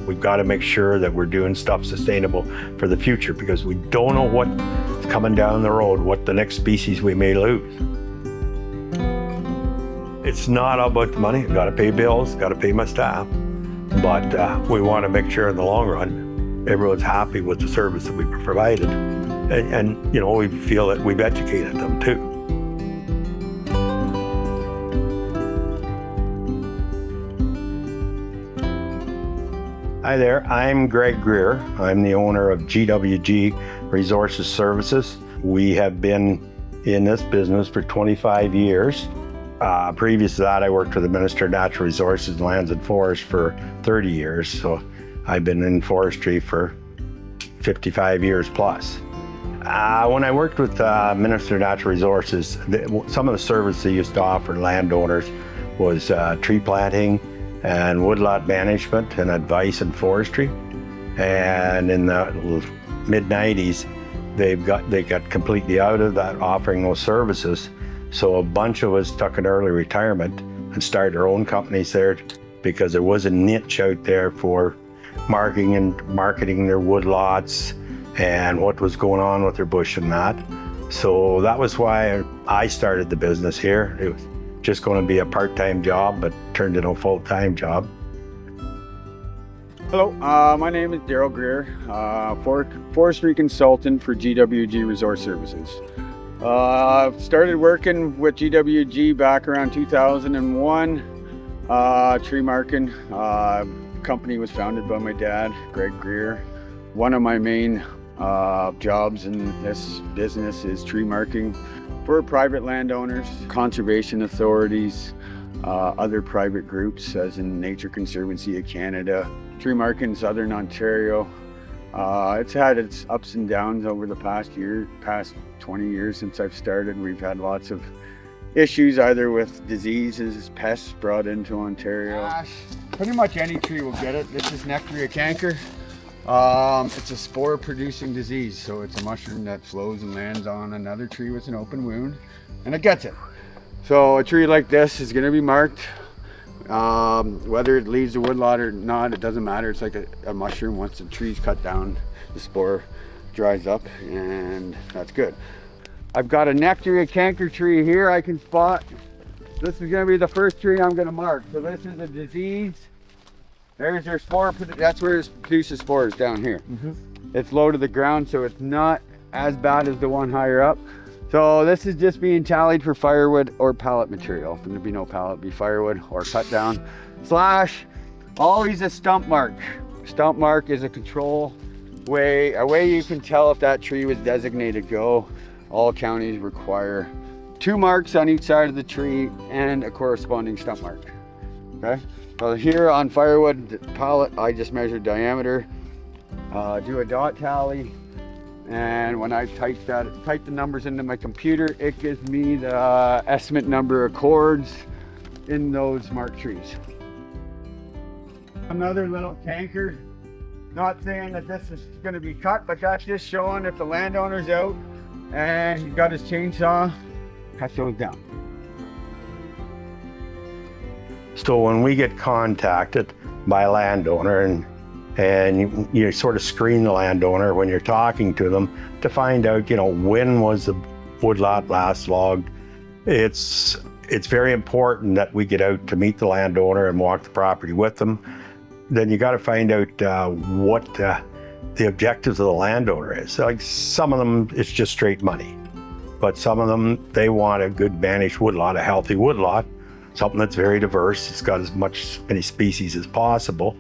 We've got to make sure that we're doing stuff sustainable for the future, because we don't know what's coming down the road, what the next species we may lose. It's not all about the money. I've got to pay bills, got to pay my staff, but we want to make sure in the long run everyone's happy with the service that we provided, and you know, we feel that we've educated them too. Hi there, I'm Greg Greer. I'm the owner of GWG Resources Services. We have been in this business for 25 years. Previous to that, I worked for the Minister of Natural Resources, Lands and Forests for 30 years. So I've been in forestry for 55 years plus. When I worked with Minister of Natural Resources, some of the services they used to offer landowners was tree planting and woodlot management and advice in forestry. And in the mid-90s, they got completely out of that, offering those services. So a bunch of us took an early retirement and started our own companies there, because there was a niche out there for marketing their woodlots and what was going on with their bush and that. So that was why I started the business here. It was just going to be a part-time job, but turned into a full-time job. Hello, my name is Daryl Greer, forestry consultant for GWG Resource Services. Started working with GWG back around 2001. Tree marking company was founded by my dad, Greg Greer. One of my main jobs in this business is tree marking for private landowners, conservation authorities, other private groups, as in Nature Conservancy of Canada, tree marking in Southern Ontario. It's had its ups and downs over the past 20 years since I've started. We've had lots of issues, either with diseases, pests brought into Ontario. Pretty much any tree will get it. This is Nectaria canker. It's a spore-producing disease, so it's a mushroom that flows and lands on another tree with an open wound, and it gets it. So a tree like this is going to be marked. Whether it leaves the woodlot or not, it doesn't matter. It's like a mushroom. Once the tree's cut down, the spore dries up, and that's good. I've got a Nectaria canker tree here I can spot. This is going to be the first tree I'm going to mark. So this is a disease. There's their spore. That's where it produces spores, down here. It's low to the ground, so it's not as bad as the one higher up. So this is just being tallied for firewood or pallet material. There'll be no pallet, it'll be firewood or cut down. / always a stump mark. Stump mark is a control way, a way you can tell if that tree was designated go. All counties require 2 marks on each side of the tree and a corresponding stump mark. Okay. So here on firewood pallet, I just measure diameter, do a dot tally, and when I type the numbers into my computer, it gives me the estimate number of cords in those marked trees. Another little canker. Not saying that this is going to be cut, but that's just showing if the landowner's out and he's got his chainsaw, cut those down. So when we get contacted by a landowner, and you sort of screen the landowner when you're talking to them to find out, you know, when was the woodlot last logged. It's very important that we get out to meet the landowner and walk the property with them. Then you got to find out what the objectives of the landowner is. Like some of them, it's just straight money, but some of them, they want a good managed woodlot, a healthy woodlot, something that's very diverse. It's got as many species as possible.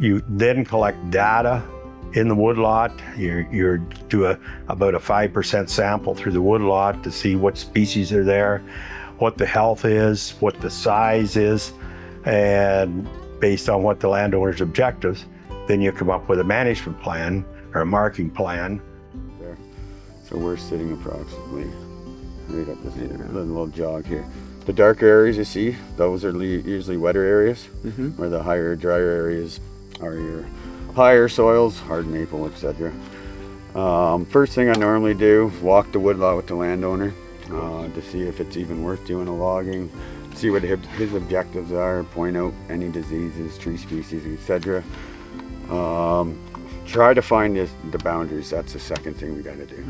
You then collect data in the woodlot. You do about a 5% sample through the woodlot to see what species are there, what the health is, what the size is, and based on what the landowner's objectives, then you come up with a management plan or a marking plan. There. So we're sitting approximately right up this little jog here. The darker areas you see, those are usually wetter areas, where the higher, drier areas are your higher soils, hard maple, etc. First thing I normally do, walk the woodlot with the landowner to see if it's even worth doing a logging, see what his objectives are, point out any diseases, tree species, etc. Try to find the boundaries. That's the second thing we got to do.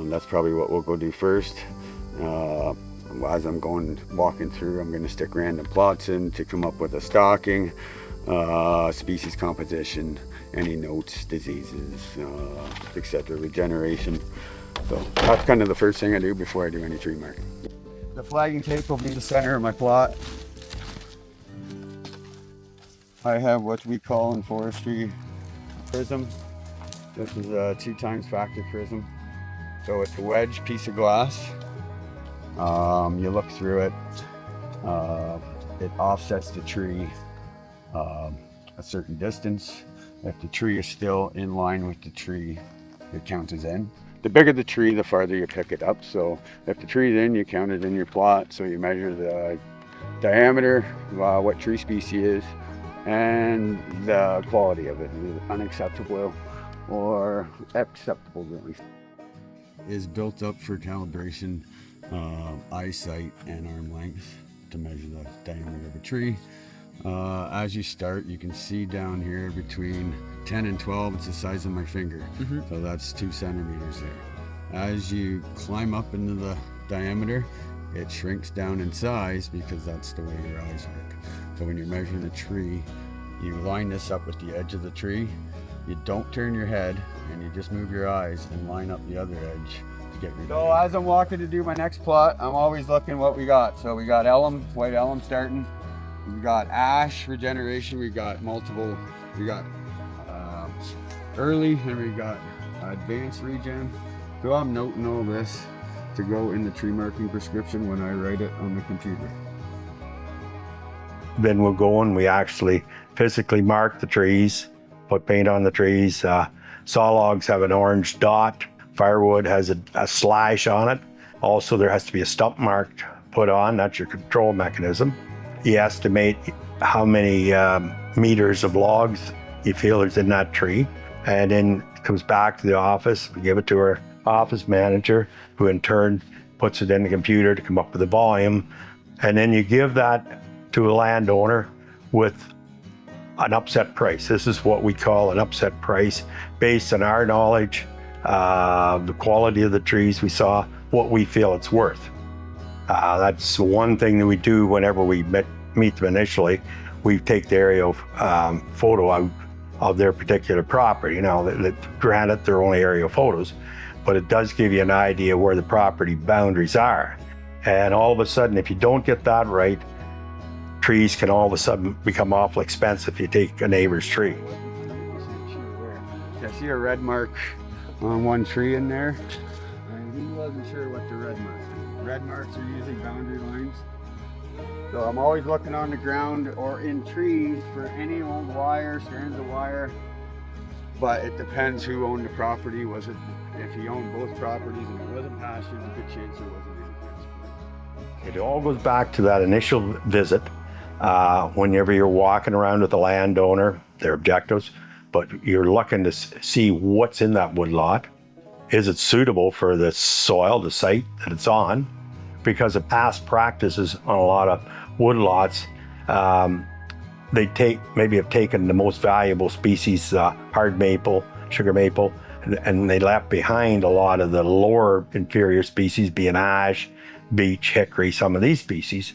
That's probably what we'll go do first. As I'm walking through, I'm going to stick random plots in to come up with a stocking, species composition, any notes, diseases, etc., regeneration. So that's kind of the first thing I do before I do any tree marking. The flagging tape will be the center of my plot. I have what we call in forestry prism. This is a 2x factor prism. So it's a wedge piece of glass. You look through it. It offsets the tree a certain distance. If the tree is still in line with the tree, it counts as in. The bigger the tree, the farther you pick it up. So if the tree's in, you count it in your plot. So you measure the diameter, what tree species is, and the quality of it, unacceptable or acceptable really. Is built up for calibration, eyesight and arm length to measure the diameter of a tree. As you start, you can see down here between 10 and 12, it's the size of my finger. So that's 2 centimeters there. As you climb up into the diameter, it shrinks down in size because that's the way your eyes work. So when you're measuring a tree, you line this up with the edge of the tree. You don't turn your head and you just move your eyes and line up the other edge to get your. So as I'm walking to do my next plot, I'm always looking what we got. So we got elm, white elm starting. We got ash regeneration. We got multiple. We got early and we got advanced regen. So I'm noting all this to go in the tree marking prescription when I write it on the computer. Then we'll go and we actually physically mark the trees, put paint on the trees. Saw logs have an orange dot. Firewood has a slash on it. Also, there has to be a stump mark put on. That's your control mechanism. You estimate how many meters of logs you feel is in that tree. And then it comes back to the office. We give it to our office manager, who in turn puts it in the computer to come up with the volume. And then you give that to a landowner with an upset price. This is what we call an upset price based on our knowledge, the quality of the trees we saw, what we feel it's worth. That's one thing that we do whenever we meet them initially. We take the aerial photo out of their particular property. Now, granted, they're only aerial photos, but it does give you an idea where the property boundaries are. And all of a sudden, if you don't get that right, trees can all of a sudden become awful expensive if you take a neighbor's tree. I see a red mark on one tree in there. And he wasn't sure what the red marks are. Red marks are usually boundary lines. So I'm always looking on the ground or in trees for any old wire, strands of wire. But it depends who owned the property. Was it, if he owned both properties and it wasn't pasture, there's a good chance there wasn't any. It all goes back to that initial visit. Whenever you're walking around with a landowner, their objectives, but you're looking to see what's in that woodlot. Is it suitable for the soil, the site that it's on? Because of past practices on a lot of woodlots, they have taken the most valuable species, hard maple, sugar maple, and they left behind a lot of the lower inferior species, being ash, beech, hickory, some of these species.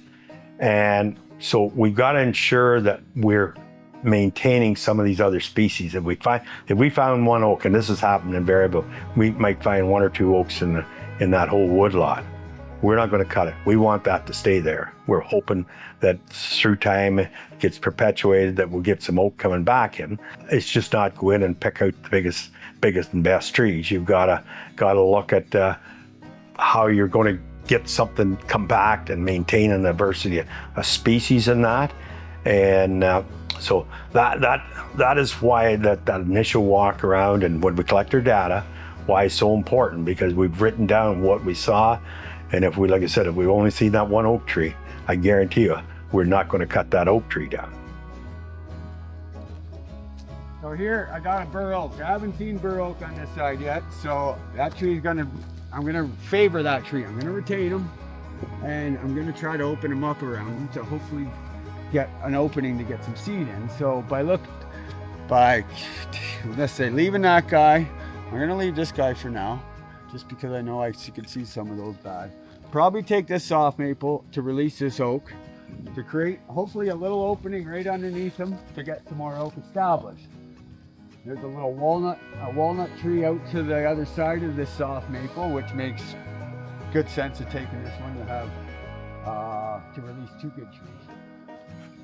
And so we've got to ensure that we're maintaining some of these other species. If we found one oak, and this has happened invariably, we might find 1 or 2 oaks in that whole woodlot. We're not going to cut it. We want that to stay there. We're hoping that through time it gets perpetuated, that we'll get some oak coming back in. It's just not go in and pick out the biggest and best trees. You've got to look at how you're going to get something compact and maintain a diversity of species in that. And so that is why that initial walk around and when we collect our data, why it's so important, because we've written down what we saw. And if we, like I said, if we've only seen that one oak tree, I guarantee you, we're not going to cut that oak tree down. So here, I got a bur oak. I haven't seen bur oak on this side yet. So that tree I'm going to favor that tree. I'm going to retain them, and I'm going to try to open them up around them to hopefully get an opening to get some seed in. So by by, let's say, leaving that guy. I'm gonna leave this guy for now, just because I know you can see some of those bad. Probably take this soft maple to release this oak, to create hopefully a little opening right underneath him to get some more oak established. There's a little walnut tree out to the other side of this soft maple, which makes good sense of taking this one to have to release two good trees.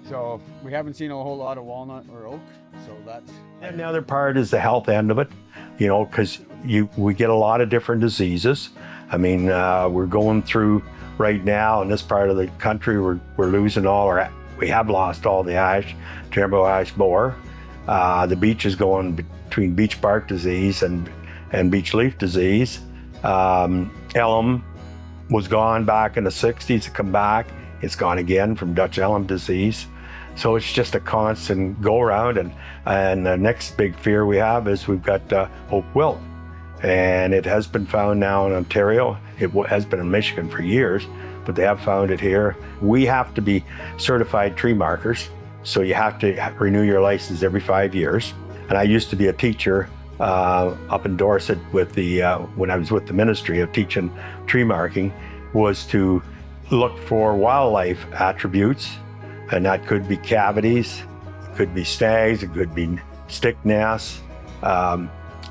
So we haven't seen a whole lot of walnut or oak, so that's. And the other part is the health end of it, you know, because we get a lot of different diseases. I mean, we're going through right now in this part of the country, we're losing we have lost all the ash, Timber ash borer. The beech is going between beech bark disease and beech leaf disease. Elm was gone back in the 60s, it come back. It's gone again from Dutch elm disease. So it's just a constant go around. And the next big fear we have is we've got oak wilt. And it has been found now in Ontario. It has been in Michigan for years, but they have found it here. We have to be certified tree markers. So you have to renew your license every 5 years. And I used to be a teacher up in Dorset with when I was with the ministry of teaching tree marking, was to look for wildlife attributes. And that could be cavities, it could be snags, it could be stick nests,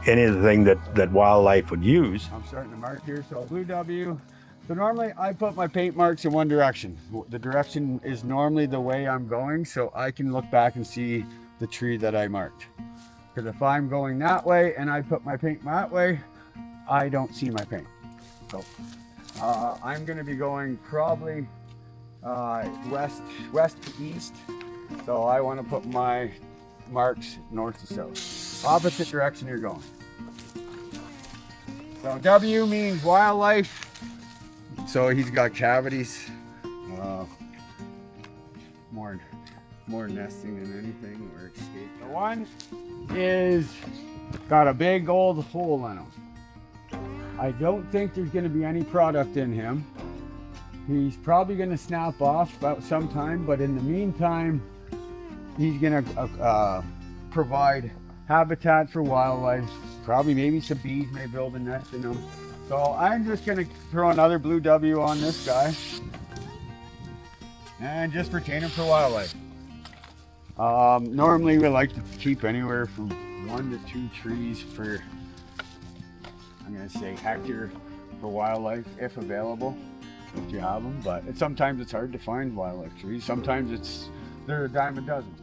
anything that wildlife would use. I'm starting to mark here, so blue W. So normally I put my paint marks in one direction. The direction is normally the way I'm going, so I can look back and see the tree that I marked. Because if I'm going that way and I put my paint that way, I don't see my paint. So I'm gonna be going probably west to east. So I want to put my marks north to south. Opposite direction you're going. So W means wildlife. So he's got cavities. More nesting than anything, or escape. The one is got a big old hole in him. I don't think there's going to be any product in him. He's probably going to snap off about sometime, but in the meantime, he's going to provide habitat for wildlife. Probably maybe some bees may build a nest in him. So I'm just going to throw another blue W on this guy and just retain him for wildlife. Normally we like to keep anywhere from 1 to 2 trees per, I'm going to say, hectare for wildlife if available. If you have them, but sometimes it's hard to find wildlife trees. Sometimes they're a dime a dozen.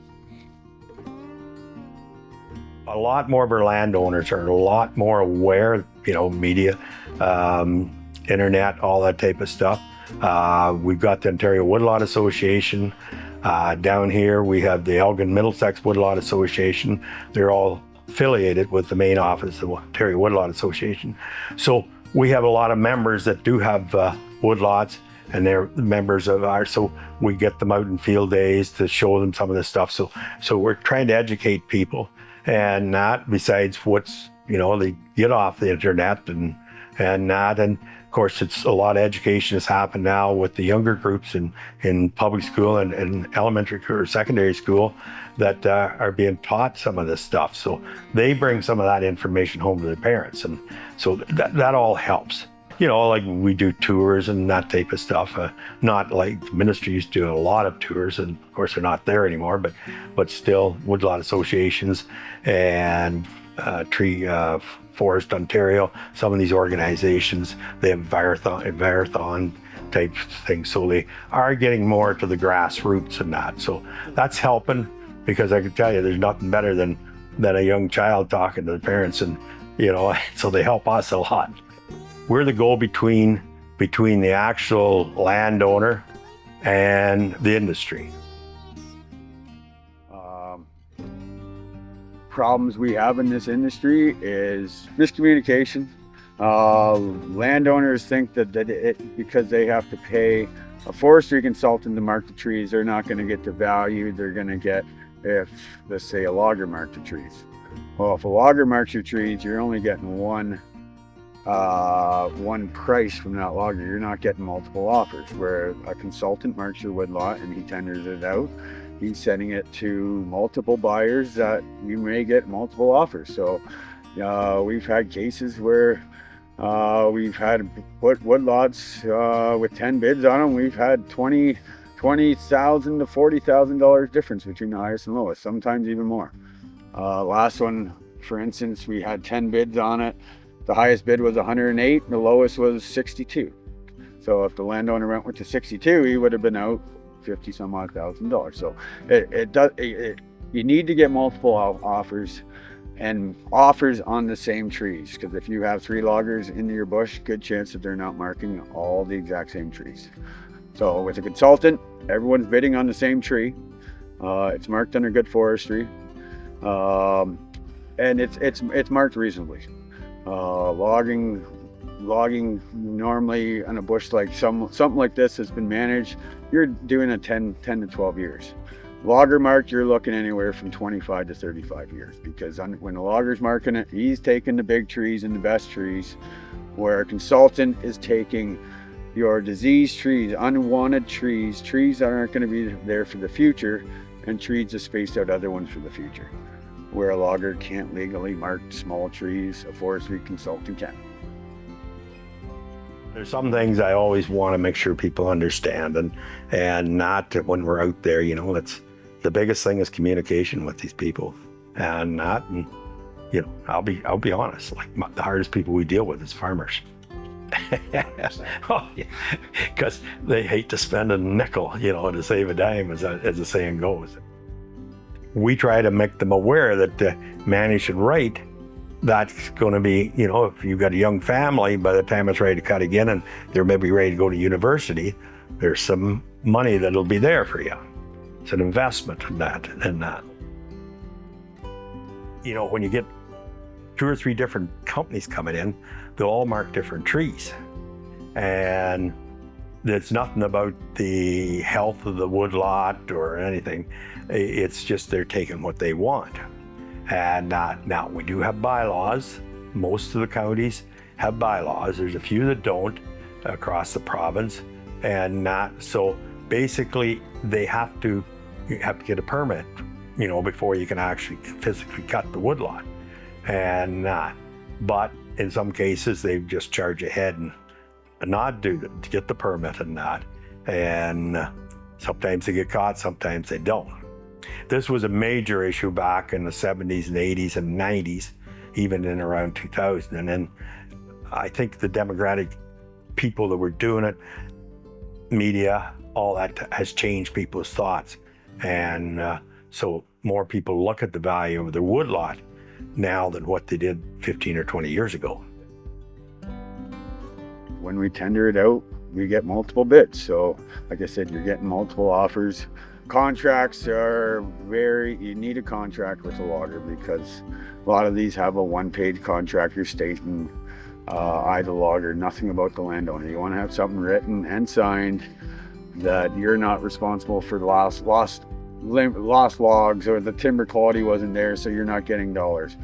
A lot more of our landowners are a lot more aware, you know, media, internet, all that type of stuff. We've got the Ontario Woodlot Association. Down here we have the Elgin Middlesex Woodlot Association. They're all affiliated with the main office of the Ontario Woodlot Association. So we have a lot of members that do have woodlots, and they're members of ours, so we get them out in field days to show them some of this stuff. So we're trying to educate people, and that besides what's, you know, they get off the internet and that, and of course it's a lot of education has happened now with the younger groups in public school and elementary or secondary school that are being taught some of this stuff. So they bring some of that information home to their parents, and so that all helps. You know, like we do tours and that type of stuff. Not like the ministry used to do a lot of tours, and of course they're not there anymore, but still woodlot associations and Forest Ontario, some of these organizations, they have marathon type things. So they are getting more to the grassroots and that. So that's helping, because I can tell you there's nothing better than a young child talking to the parents, and you know, so they help us a lot. We're the go-between between the actual landowner and the industry. Problems we have in this industry is miscommunication. Landowners think that because they have to pay a forestry consultant to mark the trees, they're not going to get the value they're going to get if, let's say, a logger marked the trees. Well, if a logger marks your trees, you're only getting one price from that logger. You're not getting multiple offers. Where a consultant marks your woodlot and he tenders it out, he's sending it to multiple buyers that we may get multiple offers. So we've had cases where we've had woodlots with 10 bids on them. We've had $20,000 to $40,000 difference between the highest and lowest, sometimes even more. Last one, for instance, we had 10 bids on it. The highest bid was 108, and the lowest was 62. So if the landowner went with the 62, he would have been out 50 some odd $1,000. So you need to get multiple offers, and offers on the same trees, because if you have 3 loggers in your bush, good chance that they're not marking all the exact same trees. So with a consultant, everyone's bidding on the same tree. It's marked under good forestry, and it's marked reasonably. Logging normally on a bush like something like this has been managed, you're doing a 10 to 12 years. Logger marked, you're looking anywhere from 25 to 35 years, because when the logger's marking it, he's taking the big trees and the best trees, where a consultant is taking your diseased trees, unwanted trees, trees that aren't going to be there for the future, and trees to space out other ones for the future. Where a logger can't legally mark small trees, a forestry consultant can. There's some things I always want to make sure people understand, and not when we're out there, that's the biggest thing is communication with these people, and I'll be honest, like the hardest people we deal with is farmers. Oh, yeah. Because they hate to spend a nickel, to save a dime, as the saying goes. We try to make them aware that managed and right, that's going to be, if you've got a young family, by the time it's ready to cut again and they're maybe ready to go to university, there's some money that'll be there for you. It's an investment in that. When you get 2 or 3 different companies coming in, they'll all mark different trees. And there's nothing about the health of the woodlot or anything. It's just they're taking what they want. And now we do have bylaws. Most of the counties have bylaws. There's a few that don't across the province. And so basically you have to get a permit, before you can actually physically cut the woodlot. And but in some cases they just charge ahead and not do it to get the permit and not. And sometimes they get caught, sometimes they don't. This was a major issue back in the 70s and 80s and 90s, even in around 2000. And then I think the democratic people that were doing it, media, all that has changed people's thoughts. And so more people look at the value of their woodlot now than what they did 15 or 20 years ago. When we tender it out, we get multiple bids. So like I said, you're getting multiple offers. Contracts are you need a contract with a logger, because a lot of these have a one-page contract you're stating, I the logger, nothing about the landowner. You want to have something written and signed that you're not responsible for the lost logs, or the timber quality wasn't there, so you're not getting dollars.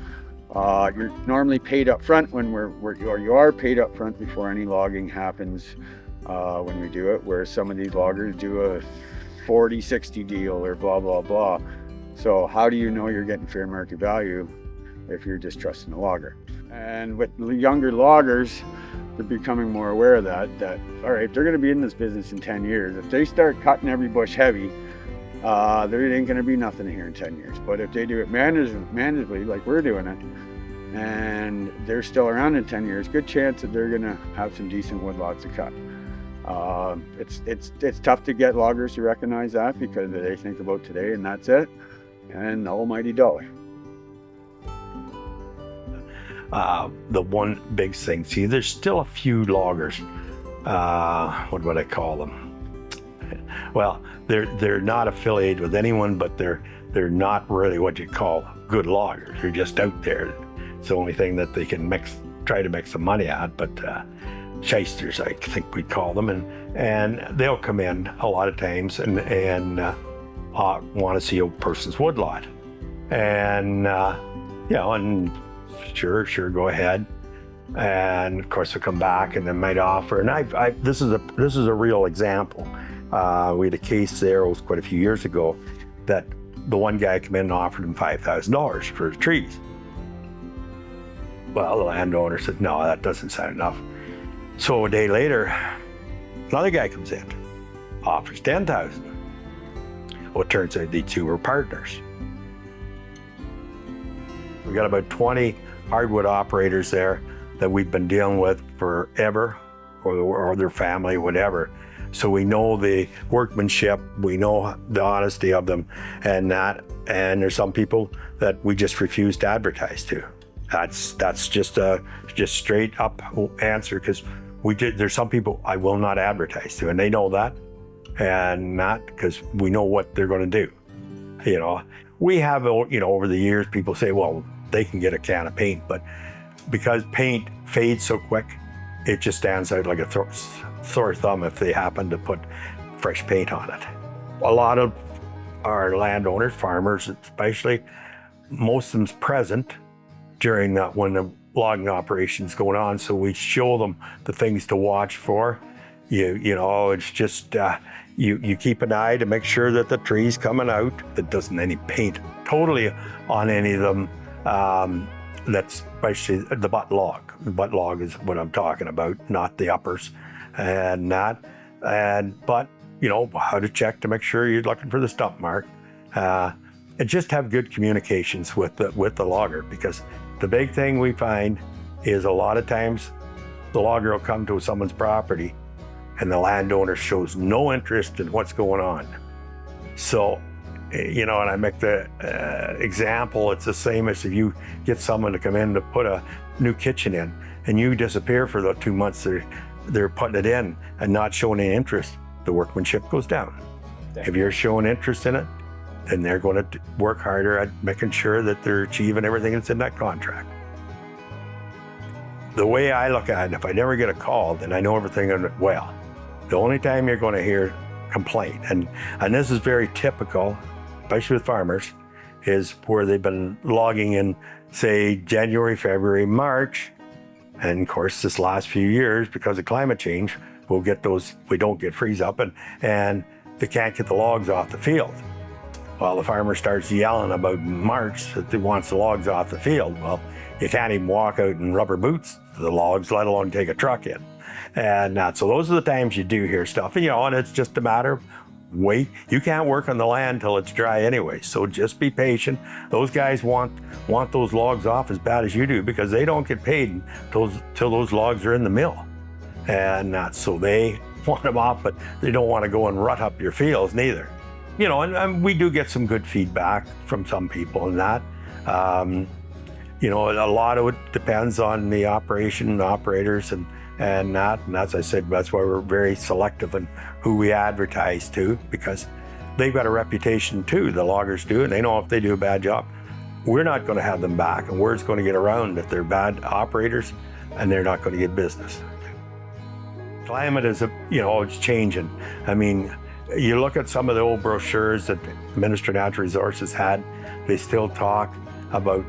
You're normally paid up front or you are paid up front before any logging happens when we do it, where some of these loggers do a 40-60 deal or blah blah blah. So how do you know you're getting fair market value if you're just trusting the logger? And with younger loggers, they're becoming more aware of that all right, they're going to be in this business in 10 years. If they start cutting every bush heavy, there ain't going to be nothing here in 10 years. But if they do it manageably, like we're doing it, and they're still around in 10 years, good chance that they're going to have some decent woodlots to cut. It's tough to get loggers to recognize that, because they think about today and that's it, and the almighty dollar. The one big thing, see, there's still a few loggers, what would I call them? Well, they're not affiliated with anyone, but they're not really what you call good loggers. They're just out there. It's the only thing that they can try to make some money at, but shysters, I think we'd call them, and they'll come in a lot of times and want to see a person's woodlot, and and sure, go ahead, and of course they'll come back and they might offer. And this is a real example. We had a case there, it was quite a few years ago, that the one guy came in and offered him $5,000 for the trees. Well, the landowner said, no, that doesn't sound enough. So a day later, another guy comes in, offers $10,000. Well, it turns out these two were partners. We got about 20 hardwood operators there that we've been dealing with forever, or their family, whatever. So we know the workmanship, we know the honesty of them, and there's some people that we just refuse to advertise to. That's just a straight up answer, because there's some people I will not advertise to, and they know that, and not because we know what they're going to do. You know, we have, you know, over the years, people say, well, they can get a can of paint, but because paint fades so quick, it just stands out like a sore thumb if they happen to put fresh paint on it. A lot of our landowners, farmers especially, most of them's present during that when the logging operation's going on, so we show them the things to watch for. You know, it's just you keep an eye to make sure that the tree's coming out, that doesn't any paint totally on any of them. That's basically the butt log. The butt log is what I'm talking about, not the uppers, and but you know how to check to make sure you're looking for the stump mark, and just have good communications with the logger, because the big thing we find is a lot of times the logger will come to someone's property and the landowner shows no interest in what's going on. So, you know, and I make the example, it's the same as if you get someone to come in to put a new kitchen in and you disappear for the 2 months they're putting it in and not showing any interest, the workmanship goes down. If you're showing interest in it, then they're going to work harder at making sure that they're achieving everything that's in that contract. The way I look at it, if I never get a call, then I know everything went well. The only time you're going to hear complaint, and this is very typical, especially with farmers, is where they've been logging in, say, January, February, March, and of course this last few years, because of climate change, we don't get freeze up, and they can't get the logs off the field. Well, the farmer starts yelling about March that he wants the logs off the field. Well, you can't even walk out in rubber boots to the logs, let alone take a truck in. And so those are the times you do hear stuff, and, you know, and it's just a matter of wait. You can't work on the land till it's dry anyway, so just be patient. Those guys want those logs off as bad as you do, because they don't get paid till those logs are in the mill. And so they want them off, but they don't want to go and rut up your fields neither. You know, and we do get some good feedback from some people in that. You know, a lot of it depends on the operation, the operators, and as I said, that's why we're very selective in who we advertise to, because they've got a reputation too, the loggers do, and they know if they do a bad job, we're not going to have them back, and word's going to get around that they're bad operators and they're not going to get business. Climate is, it's changing. I mean, you look at some of the old brochures that Minister of Natural Resources had, they still talk about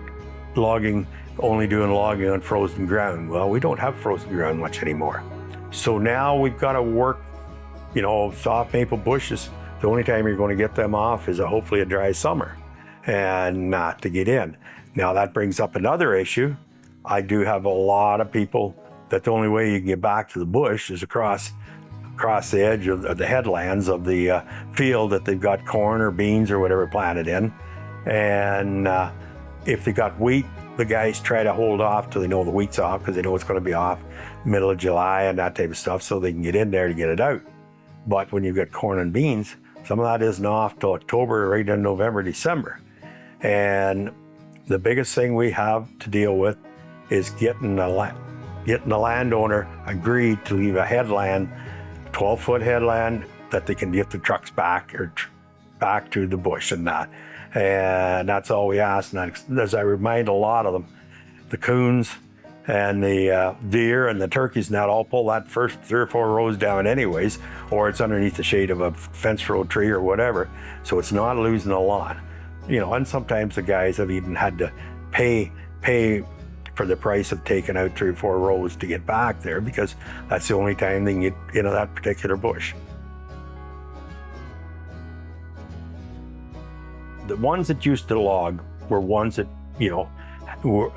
only doing logging on frozen ground. Well, we don't have frozen ground much anymore. So now we've got to work, soft maple bushes. The only time you're going to get them off is hopefully a dry summer and not to get in. Now that brings up another issue. I do have a lot of people that the only way you can get back to the bush is across the edge of the headlands of the field that they've got corn or beans or whatever planted in. And if they got wheat, the guys try to hold off till they know the wheat's off, because they know it's going to be off middle of July and that type of stuff, so they can get in there to get it out. But when you've got corn and beans, some of that isn't off till October, right in November, December. And the biggest thing we have to deal with is getting the landowner agreed to leave a headland, 12-foot headland, that they can get the trucks back or back to the bush and that. And that's all we ask. And as I remind a lot of them, the coons and the deer and the turkeys and that all pull that first 3 or 4 rows down anyways, or it's underneath the shade of a fence row tree or whatever. So it's not losing a lot. And sometimes the guys have even had to pay for the price of taking out 3 or 4 rows to get back there, because that's the only time they can get into that particular bush. The ones that used to log were ones that,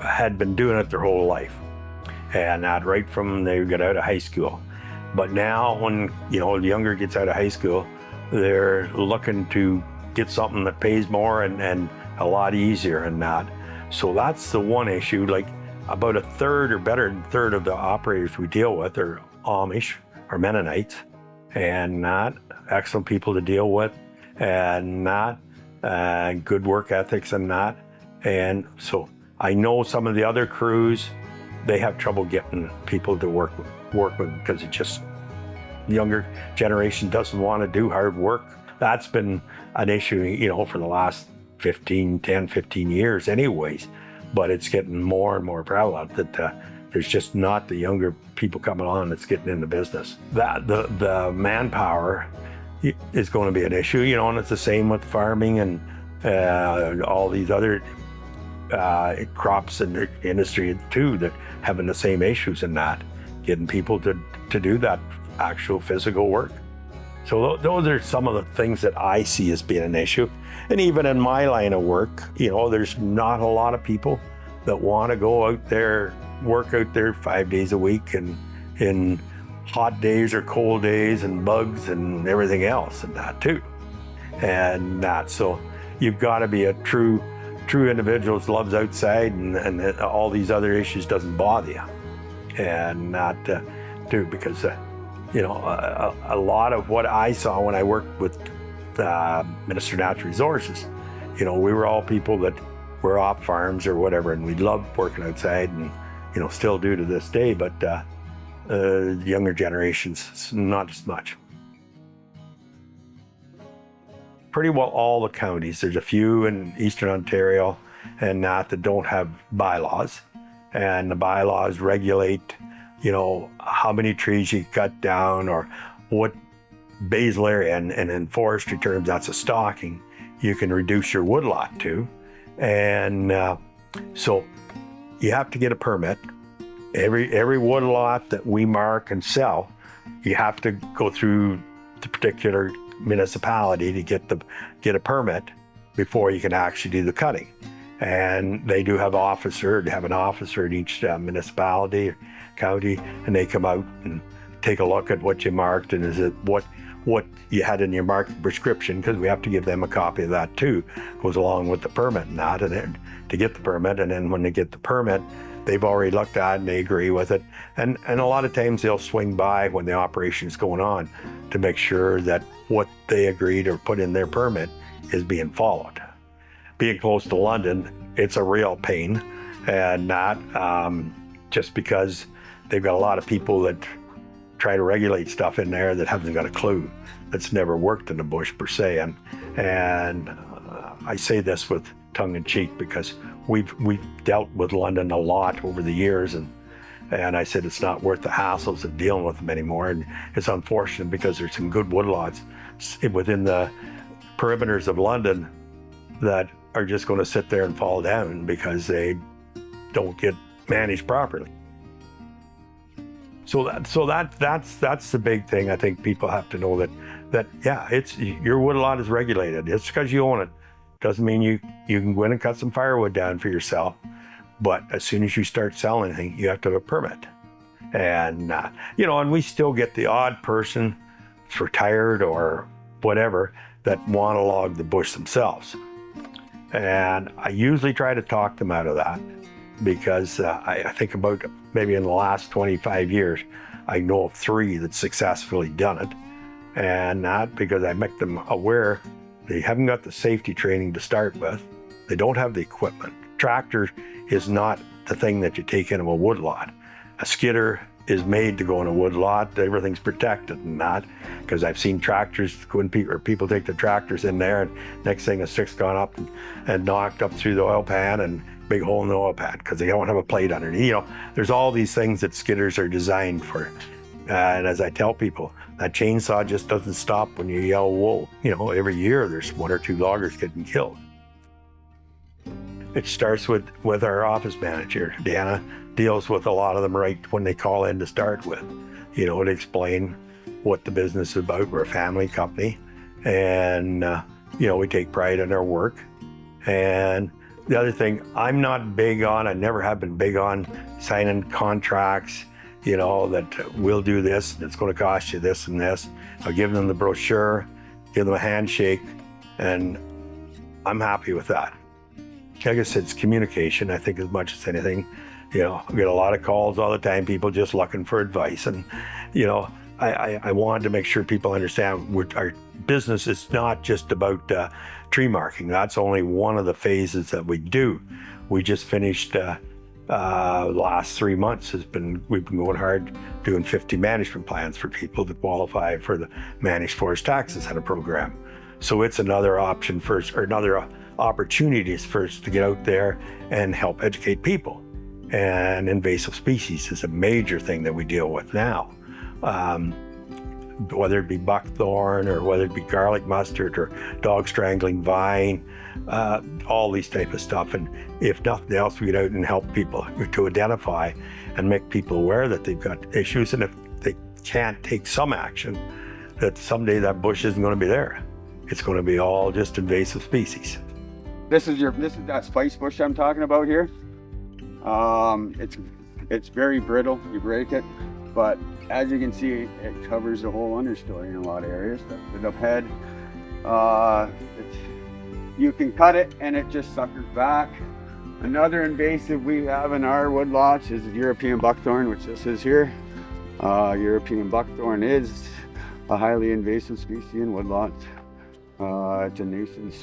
had been doing it their whole life. And that right from they got out of high school. But now when, the younger gets out of high school, they're looking to get something that pays more and a lot easier and that. So that's the one issue. Like about a third or better than a third of the operators we deal with are Amish or Mennonites, and not excellent people to deal with, and not good work ethics and that. And so I know some of the other crews, they have trouble getting people to work with because it just, the younger generation doesn't want to do hard work. That's been an issue, for the last 10, 15 years anyways, but it's getting more and more prevalent that there's just not the younger people coming on that's getting in the business. That the manpower is going to be an issue, and it's the same with farming and all these other crops and industry too that having the same issues in that, getting people to do that actual physical work. So those are some of the things that I see as being an issue. And even in my line of work, there's not a lot of people that want to go out there, work out there 5 days a week and in hot days or cold days and bugs and everything else and that too. And that, so you've got to be a true individual that loves outside and all these other issues doesn't bother you. And not too, because a lot of what I saw when I worked with Minister of Natural Resources, we were all people that were off farms or whatever, and we loved working outside and, still do to this day, but the younger generations, not as much. Pretty well all the counties, there's a few in Eastern Ontario and that don't have bylaws, and the bylaws regulate how many trees you cut down or what basal area, and in forestry terms, that's a stocking, you can reduce your woodlot to. And so you have to get a permit. Every woodlot that we mark and sell, you have to go through the particular municipality to get a permit before you can actually do the cutting. And they do have an officer in each municipality, county, and they come out and take a look at what you marked and is it what you had in your marked prescription, because we have to give them a copy of that too, goes along with the permit and that, and then to get the permit. And then when they get the permit, they've already looked at it and they agree with it. And a lot of times they'll swing by when the operation is going on to make sure that what they agreed or put in their permit is being followed. Being close to London, it's a real pain, and not just because they've got a lot of people that try to regulate stuff in there that haven't got a clue, that's never worked in the bush per se. And I say this with tongue in cheek because we've dealt with London a lot over the years, and I said it's not worth the hassles of dealing with them anymore. And it's unfortunate because there's some good woodlots within the perimeters of London that are just going to sit there and fall down because they don't get managed properly. So that's the big thing. I think people have to know that yeah, it's your woodlot is regulated. It's because you own it. Doesn't mean you can go in and cut some firewood down for yourself. But as soon as you start selling anything, you have to have a permit. And and we still get the odd person that's retired or whatever that want to log the bush themselves. And I usually try to talk them out of that, because I think about maybe in the last 25 years, I know of 3 that successfully done it. And not because I make them aware they haven't got the safety training to start with. They don't have the equipment. Tractor is not the thing that you take into a woodlot. A skidder is made to go in a woodlot. Everything's protected and that, because I've seen tractors when people take the tractors in there, and next thing a stick's gone up and knocked up through the oil pan and big hole in the oil pan because they don't have a plate underneath. There's all these things that skidders are designed for. And as I tell people, that chainsaw just doesn't stop when you yell whoa. Every year there's 1 or 2 loggers getting killed. It starts with our office manager. Dana deals with a lot of them right when they call in to start with, to explain what the business is about. We're a family company, and we take pride in our work, And the other thing, I never have been big on signing contracts, that we'll do this, and it's going to cost you this and this. I'll give them the brochure, give them a handshake, and I'm happy with that. Like I said, it's communication, I think, as much as anything. I get a lot of calls all the time, people just looking for advice. And, I wanted to make sure people understand our business is not just about tree marking. That's only one of the phases that we do. We just finished last 3 months we've been going hard doing 50 management plans for people to qualify for the Managed Forest Tax Incentive program. So it's another option first, or another opportunities first to get out there and help educate people. And invasive species is a major thing that we deal with now. Whether it be buckthorn or whether it be garlic mustard or dog strangling vine, all these type of stuff. And if nothing else, we get out and help people to identify and make people aware that they've got issues. And if they can't take some action, that someday that bush isn't going to be there. It's going to be all just invasive species. This is that spice bush I'm talking about here. It's very brittle. You break it, but as you can see, it covers the whole understory in a lot of areas. The head, you can cut it and it just suckers back. Another invasive we have in our woodlots is European buckthorn, which this is here. European buckthorn is a highly invasive species in woodlots. It's a nuisance.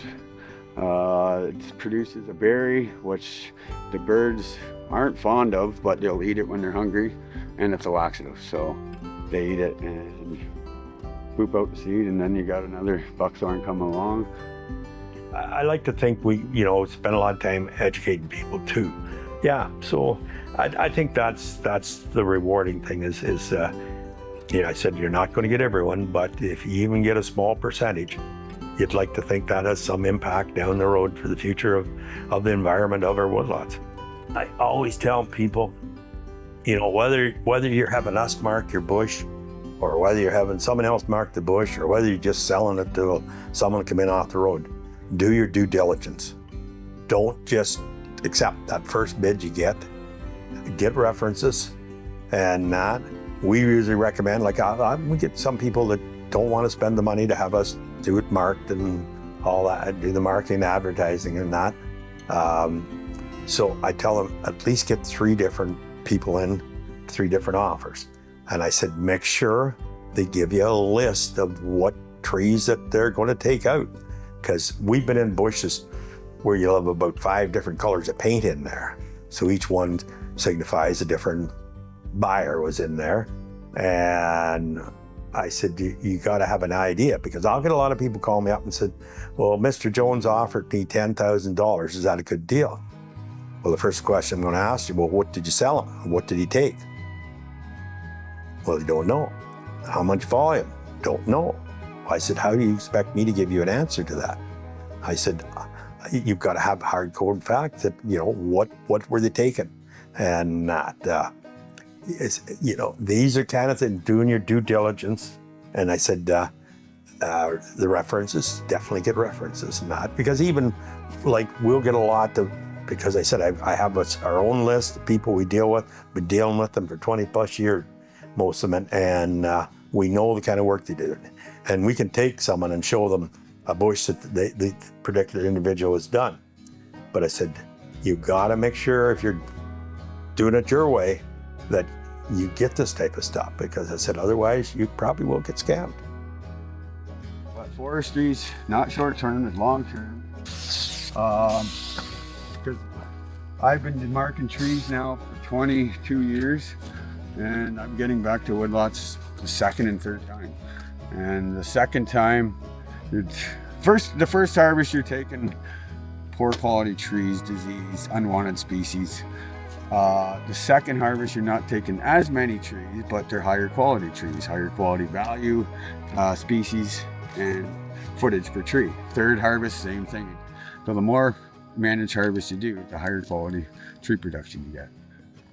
It produces a berry, which the birds aren't fond of, but they'll eat it when they're hungry, and it's a laxative, so they eat it and poop out the seed, and then you got another buckthorn coming along. I like to think we, spend a lot of time educating people too. Yeah, so I think that's the rewarding thing is I said you're not going to get everyone, but if you even get a small percentage, you'd like to think that has some impact down the road for the future of the environment of our woodlots. I always tell people, whether you're having us mark your bush, or whether you're having someone else mark the bush, or whether you're just selling it to someone come in off the road, do your due diligence. Don't just accept that first bid you get. Get references, and that we usually recommend. We get some people that don't want to spend the money to have us do it marked and all that, do the marketing, advertising, and that. So I tell them at least get 3 different people in, 3 different offers. And I said, make sure they give you a list of what trees that they're going to take out. Because we've been in bushes where you'll have about 5 different colors of paint in there. So each one signifies a different buyer was in there. And I said, you got to have an idea, because I'll get a lot of people call me up and said, well, Mr. Jones offered me $10,000. Is that a good deal? Well, the first question I'm going to ask you, well, what did you sell him? What did he take? Well, you don't know. How much volume? Don't know. I said, how do you expect me to give you an answer to that? I said, you've got to have hard-coded facts that, what were they taking? And not, these are kind of things, doing your due diligence. And I said, the references, definitely get references. Not because even we'll get a lot of, because I said, I have our own list of people we deal with. Been dealing with them for 20 plus years, most of them. And we know the kind of work they do. And we can take someone and show them a bush that the particular individual has done. But I said, you gotta make sure if you're doing it your way, that you get this type of stuff, because I said, otherwise you probably will get scammed. But forestry's not short term, it's long term. Because I've been marking trees now for 22 years, and I'm getting back to woodlots the second and third time. And the second time, the first harvest you're taking poor quality trees, disease, unwanted species. The second harvest, you're not taking as many trees, but they're higher quality trees, higher quality value, species, and footage per tree. Third harvest, same thing. So the more managed harvest you do, the higher quality tree production you get.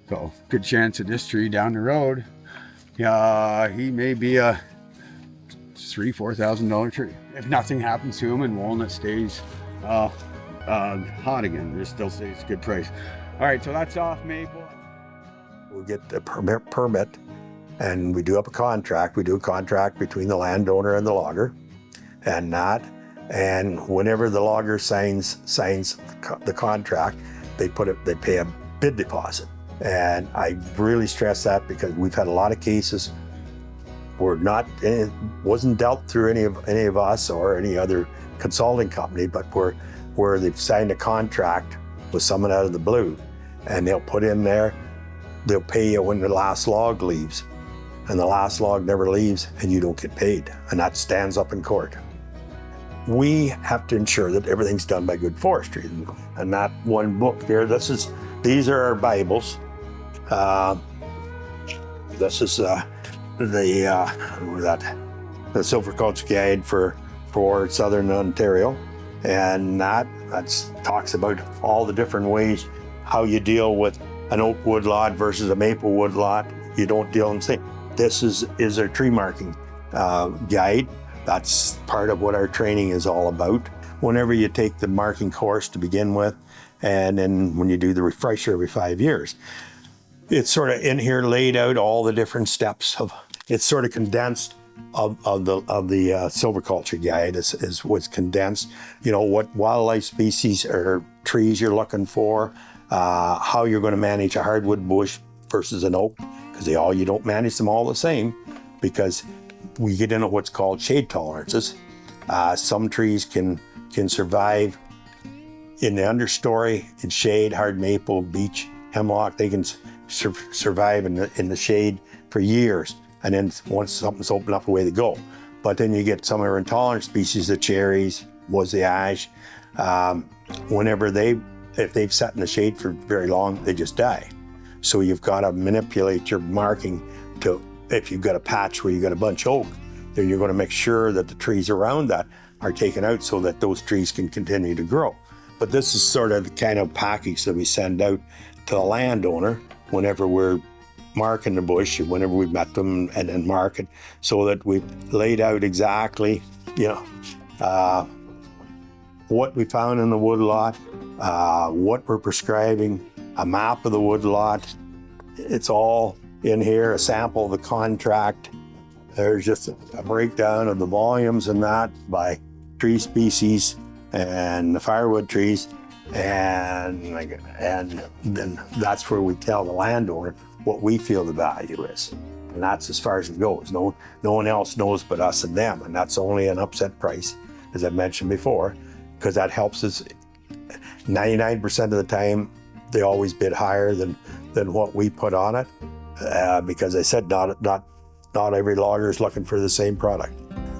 So good chance of this tree down the road, he may be a $3,000–4,000 tree if nothing happens to him and walnut stays hot again. It still stays a good price. All right, so that's off maple. We get the permit, and we do up a contract. We do a contract between the landowner and the logger, and that. And whenever the logger signs the contract, they pay a bid deposit. And I really stress that because we've had a lot of cases where it wasn't dealt through any of us or any other consulting company, but where they've signed a contract with someone out of the blue, and they'll put in there, they'll pay you when the last log leaves, and the last log never leaves, and you don't get paid, and that stands up in court. We have to ensure that everything's done by good forestry, and that one book there. These are our Bibles. This is the Silviculture Guide for Southern Ontario, and that talks about all the different ways how you deal with an oak wood lot versus a maple wood lot. You don't deal in the same. This is our tree marking guide. That's part of what our training is all about. Whenever you take the marking course to begin with, and then when you do the refresher every 5 years, it's sort of in here laid out all the different steps of. It's sort of condensed of the silviculture guide is what's condensed. You know, what wildlife species or trees you're looking for, how you're going to manage a hardwood bush versus an oak, because you don't manage them all the same, because we get into what's called shade tolerances. Some trees can survive in the understory in shade. Hard maple, beech, hemlock, they can survive in the shade for years, and then once something's opened up, away they go. But then you get some of our intolerant species, the cherries, the ash. If they've sat in the shade for very long, they just die. So you've got to manipulate your marking to, if you've got a patch where you've got a bunch of oak, then you're going to make sure that the trees around that are taken out so that those trees can continue to grow. But this is sort of the kind of package that we send out to the landowner whenever we're marking the bush, whenever we've met them, and then mark it, so that we've laid out exactly, what we found in the wood lot, what we're prescribing, a map of the wood lot. It's all in here, a sample of the contract. There's just a breakdown of the volumes and that by tree species and the firewood trees. And then that's where we tell the landowner what we feel the value is. And that's as far as it goes. No one else knows but us and them. And that's only an upset price, as I mentioned before, because that helps us. 99% of the time, they always bid higher than what we put on it. Because I said not every logger is looking for the same product.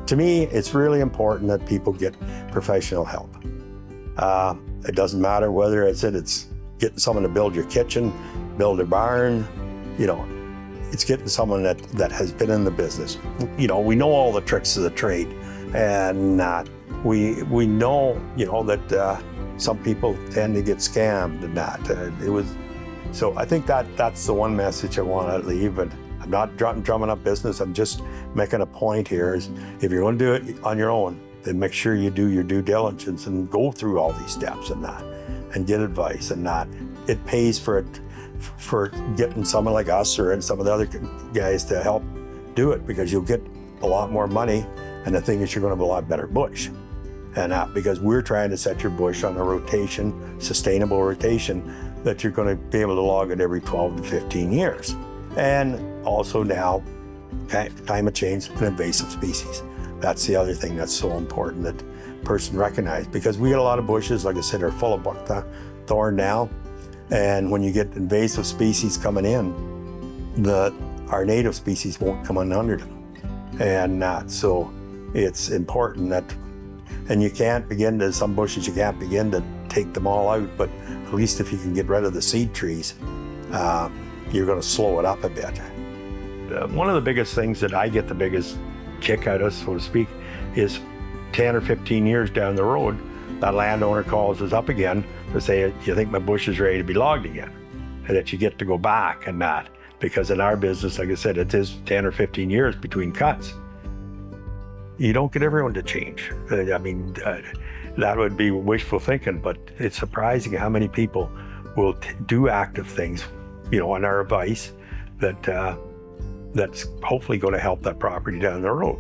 To me, it's really important that people get professional help. It doesn't matter whether it's getting someone to build your kitchen, build a barn, it's getting someone that has been in the business. We know all the tricks of the trade, and we know, that some people tend to get scammed and that. So I think that's the one message I want to leave. And I'm not drumming up business. I'm just making a point here is if you're going to do it on your own, then make sure you do your due diligence and go through all these steps and that, and get advice and that. It pays for getting someone like us or some of the other guys to help do it, because you'll get a lot more money, and the thing is you're going to have a lot better bush. And because we're trying to set your bush on a rotation, sustainable rotation, that you're going to be able to log it every 12 to 15 years. And also now, climate change and invasive species. That's the other thing that's so important that person recognize, because we get a lot of bushes, like I said, are full of buckthorn now. And when you get invasive species coming in, our native species won't come in under them. And so it's important that, and you can't begin to, some bushes you can't begin to take them all out, but at least if you can get rid of the seed trees, you're going to slow it up a bit. One of the biggest things that I get the biggest kick out of, so to speak, is 10 or 15 years down the road, that landowner calls us up again to say, you think my bush is ready to be logged again? And that you get to go back and that, because in our business, like I said, it is 10 or 15 years between cuts. You don't get everyone to change. that would be wishful thinking, but it's surprising how many people will do active things, on our advice, that's hopefully going to help that property down the road.